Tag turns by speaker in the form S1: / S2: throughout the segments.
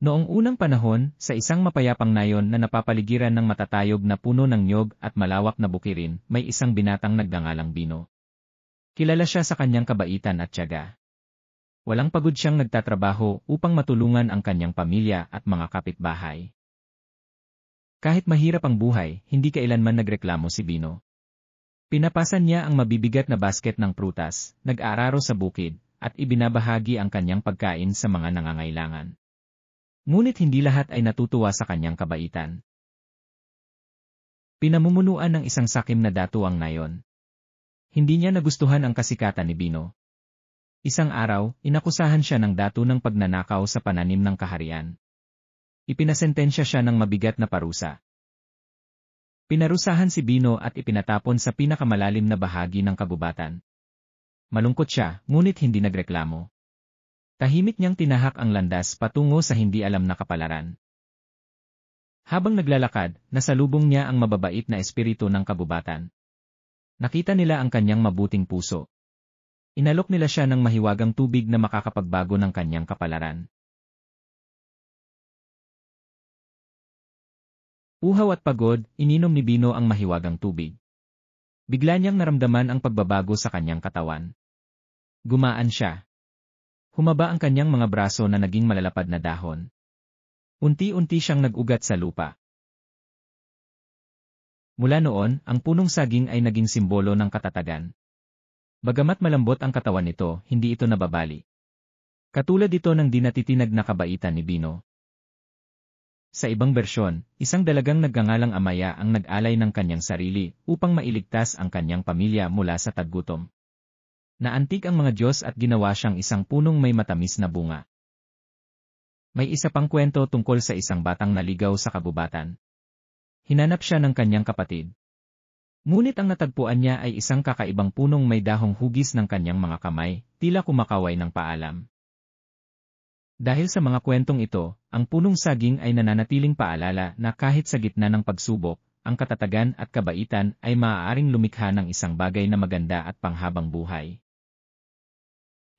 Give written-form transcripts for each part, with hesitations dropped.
S1: Noong unang panahon, sa isang mapayapang nayon na napapaligiran ng matatayog na puno ng niyog at malawak na bukirin, may isang binatang nagngangalang Bino. Kilala siya sa kanyang kabaitan at tiyaga. Walang pagod siyang nagtatrabaho upang matulungan ang kanyang pamilya at mga kapitbahay. Kahit mahirap ang buhay, hindi kailanman nagreklamo si Bino. Pinapasan niya ang mabibigat na basket ng prutas, nag-aararo sa bukid, at ibinabahagi ang kanyang pagkain sa mga nangangailangan. Ngunit hindi lahat ay natutuwa sa kanyang kabaitan. Pinamumunuan ng isang sakim na datuang nayon. Hindi niya nagustuhan ang kasikatan ni Bino. Isang araw, inakusahan siya ng datu ng pagnanakaw sa pananim ng kaharian. Ipinasentensya siya ng mabigat na parusa. Pinarusahan si Bino at ipinatapon sa pinakamalalim na bahagi ng kagubatan. Malungkot siya, ngunit hindi nagreklamo. Tahimik niyang tinahak ang landas patungo sa hindi alam na kapalaran. Habang naglalakad, nasalubong niya ang mababait na espiritu ng kabubatan. Nakita nila ang kanyang mabuting puso. Inalok nila siya ng mahiwagang tubig na makakapagbago ng kanyang kapalaran. Uhaw at pagod, ininom ni Bino ang mahiwagang tubig. Bigla niyang naramdaman ang pagbabago sa kanyang katawan. Gumaan siya. Humaba ang kanyang mga braso na naging malalapad na dahon. Unti-unti siyang nag-ugat sa lupa. Mula noon, ang punong saging ay naging simbolo ng katatagan. Bagamat malambot ang katawan nito, hindi ito nababali. Katulad ito ng dinatitinag na kabaitan ni Bino. Sa ibang bersyon, isang dalagang nagngangalang Amaya ang nag-alay ng kanyang sarili upang mailigtas ang kanyang pamilya mula sa taggutom. Naantig ang mga Diyos at ginawa siyang isang punong may matamis na bunga. May isa pang kwento tungkol sa isang batang naligaw sa kabubatan. Hinanap siya ng kanyang kapatid. Ngunit ang natagpuan niya ay isang kakaibang punong may dahong hugis ng kanyang mga kamay, tila kumakaway ng paalam. Dahil sa mga kwentong ito, ang punong saging ay nananatiling paalala na kahit sa gitna ng pagsubok, ang katatagan at kabaitan ay maaaring lumikha ng isang bagay na maganda at panghabang buhay.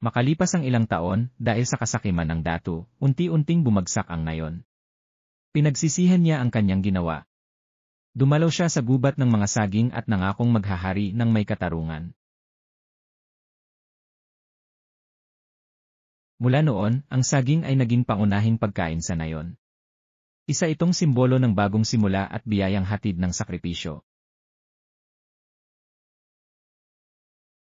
S1: Makalipas ang ilang taon, dahil sa kasakiman ng datu, unti-unting bumagsak ang nayon. Pinagsisihan niya ang kanyang ginawa. Dumalaw siya sa gubat ng mga saging at nangakong maghahari ng may katarungan. Mula noon, ang saging ay naging pangunahing pagkain sa nayon. Isa itong simbolo ng bagong simula at biyayang hatid ng sakripisyo.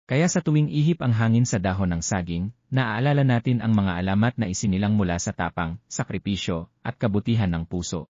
S1: Kaya sa tuwing ihip ang hangin sa dahon ng saging, naaalala natin ang mga alamat na isinilang mula sa tapang, sakripisyo, at kabutihan ng puso.